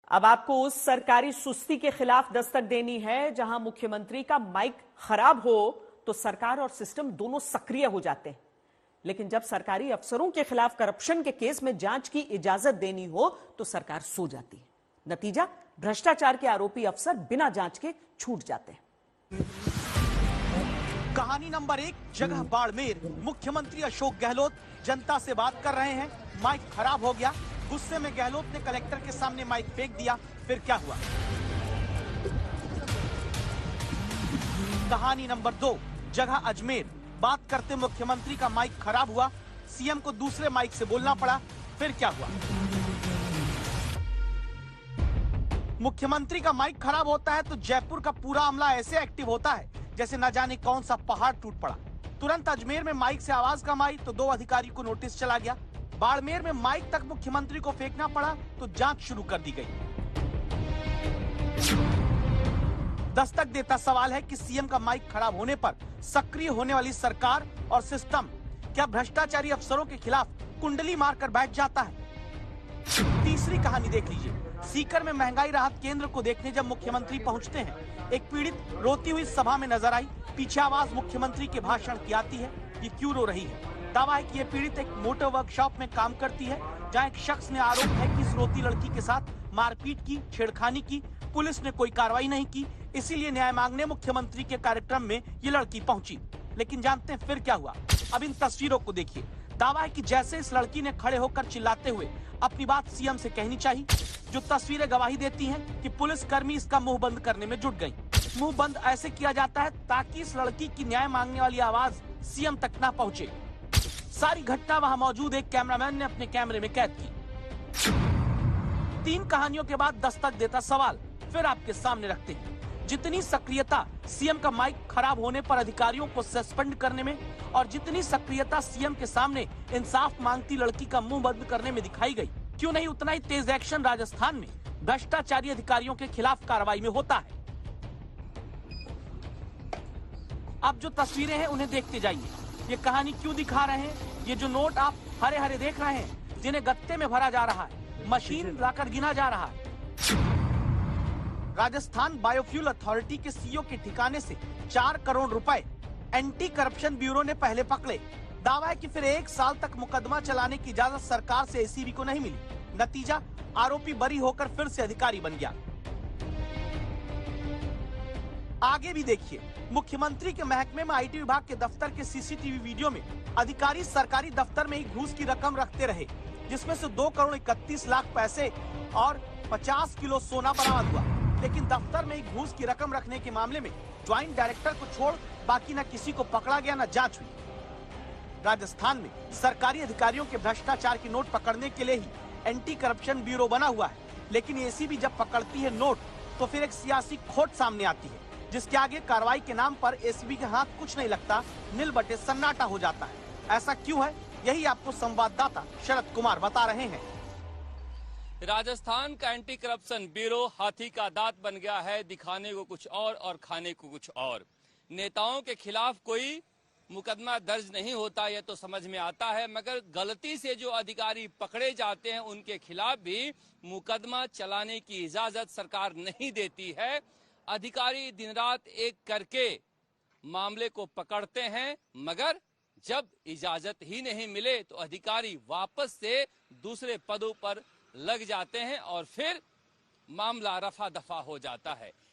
अब आपको उस सरकारी सुस्ती के खिलाफ दस्तक देनी है जहां मुख्यमंत्री का माइक खराब हो तो सरकार और सिस्टम दोनों सक्रिय हो जाते हैं, लेकिन जब सरकारी अफसरों के खिलाफ करप्शन के केस में जांच की इजाजत देनी हो तो सरकार सो जाती है। नतीजा, भ्रष्टाचार के आरोपी अफसर बिना जांच के छूट जाते हैं। कहानी नंबर 1, जगह बाड़मेर। मुख्यमंत्री अशोक गहलोत जनता से बात कर रहे हैं, माइक खराब हो गया। गुस्से में गहलोत ने कलेक्टर के सामने माइक फेंक दिया। फिर क्या हुआ? कहानी नंबर 2, जगह अजमेर। बात करते मुख्यमंत्री का माइक खराब हुआ, सीएम को दूसरे माइक से बोलना पड़ा। फिर क्या हुआ? मुख्यमंत्री का माइक खराब होता है तो जयपुर का पूरा अमला ऐसे एक्टिव होता है जैसे न जाने कौन सा पहाड़ टूट पड़ा। तुरंत अजमेर में माइक से आवाज कम आई तो 2 अधिकारी को नोटिस चला गया। बाड़मेर में माइक तक मुख्यमंत्री को फेंकना पड़ा तो जांच शुरू कर दी गई। दस्तक देता सवाल है कि सीएम का माइक खराब होने पर सक्रिय होने वाली सरकार और सिस्टम क्या भ्रष्टाचारी अफसरों के खिलाफ कुंडली मारकर बैठ जाता है? तीसरी कहानी देख लीजिए। सीकर में महंगाई राहत केंद्र को देखने जब मुख्यमंत्री पहुंचते हैं, एक पीड़ित रोती हुई सभा में नजर आई। पीछे आवाज मुख्यमंत्री के भाषण की आती है, ये क्यों रो रही है? दावा है कि ये पीड़ित एक मोटर वर्कशॉप में काम करती है, जहां एक शख्स ने आरोप है कि इस रोती लड़की के साथ मारपीट की, छेड़खानी की। पुलिस ने कोई कार्रवाई नहीं की, इसीलिए न्याय मांगने मुख्यमंत्री के कार्यक्रम में ये लड़की पहुंची। लेकिन जानते हैं फिर क्या हुआ? अब इन तस्वीरों को देखिए। दावा है कि जैसे इस लड़की ने खड़े होकर चिल्लाते हुए अपनी बात सीएम से कहनी चाहिए, जो तस्वीरें गवाही देती हैं कि पुलिसकर्मी इसका मुंह बंद करने में जुट गई। मुंह बंद ऐसे किया जाता है ताकि इस लड़की की न्याय मांगने वाली आवाज सीएम तक ना पहुंचे। सारी घटना वहां मौजूद एक कैमरामैन ने अपने कैमरे में कैद की। 3 कहानियों के बाद दस्तक देता सवाल फिर आपके सामने रखते हैं। जितनी सक्रियता सीएम का माइक खराब होने पर अधिकारियों को सस्पेंड करने में और जितनी सक्रियता सीएम के सामने इंसाफ मांगती लड़की का मुंह बंद करने में दिखाई गई, क्यों नहीं उतना ही तेज एक्शन राजस्थान में भ्रष्टाचारी अधिकारियों के खिलाफ कार्रवाई में होता है? अब जो तस्वीरें हैं उन्हें देखते जाइए। ये कहानी क्यों दिखा रहे हैं? ये जो नोट आप हरे हरे देख रहे हैं, जिन्हें गत्ते में भरा जा रहा है, मशीन लाकर गिना जा रहा है। राजस्थान बायोफ्यूल अथॉरिटी के सीईओ के ठिकाने से 4 करोड़ रुपए एंटी करप्शन ब्यूरो ने पहले पकड़े। दावा है कि फिर 1 साल तक मुकदमा चलाने की इजाजत सरकार से एसीबी को नहीं मिली। नतीजा, आरोपी बरी होकर फिर से अधिकारी बन गया। आगे भी देखिए। मुख्यमंत्री के महकमे में आईटी विभाग के दफ्तर के सीसीटीवी वीडियो में अधिकारी सरकारी दफ्तर में ही घूस की रकम रखते रहे, जिसमें से 2 करोड़ 31 लाख पैसे और 50 किलो सोना बरामद हुआ। लेकिन दफ्तर में ही घूस की रकम रखने के मामले में ज्वाइंट डायरेक्टर को छोड़ बाकी न किसी को पकड़ा गया, न जांच हुई। राजस्थान में सरकारी अधिकारियों के भ्रष्टाचार की नोट पकड़ने के लिए ही एंटी करप्शन ब्यूरो बना हुआ है, लेकिन एसीबी जब पकड़ती है नोट तो फिर एक सियासी खोट सामने आती है, जिसके आगे कार्रवाई के नाम पर एसीबी के हाथ कुछ नहीं लगता, नील बटे सन्नाटा हो जाता है। ऐसा क्यों है? यही आपको संवाददाता शरद कुमार बता रहे हैं। राजस्थान का एंटी करप्शन ब्यूरो हाथी का दांत बन गया है, दिखाने को कुछ और खाने को कुछ और। नेताओं के खिलाफ कोई मुकदमा दर्ज नहीं होता, यह तो समझ में आता है, मगर गलती से जो अधिकारी पकड़े जाते हैं उनके खिलाफ भी मुकदमा चलाने की इजाजत सरकार नहीं देती है। अधिकारी दिन रात एक करके मामले को पकड़ते हैं, मगर जब इजाजत ही नहीं मिले तो अधिकारी वापस से दूसरे पदों पर लग जाते हैं और फिर मामला रफा दफा हो जाता है।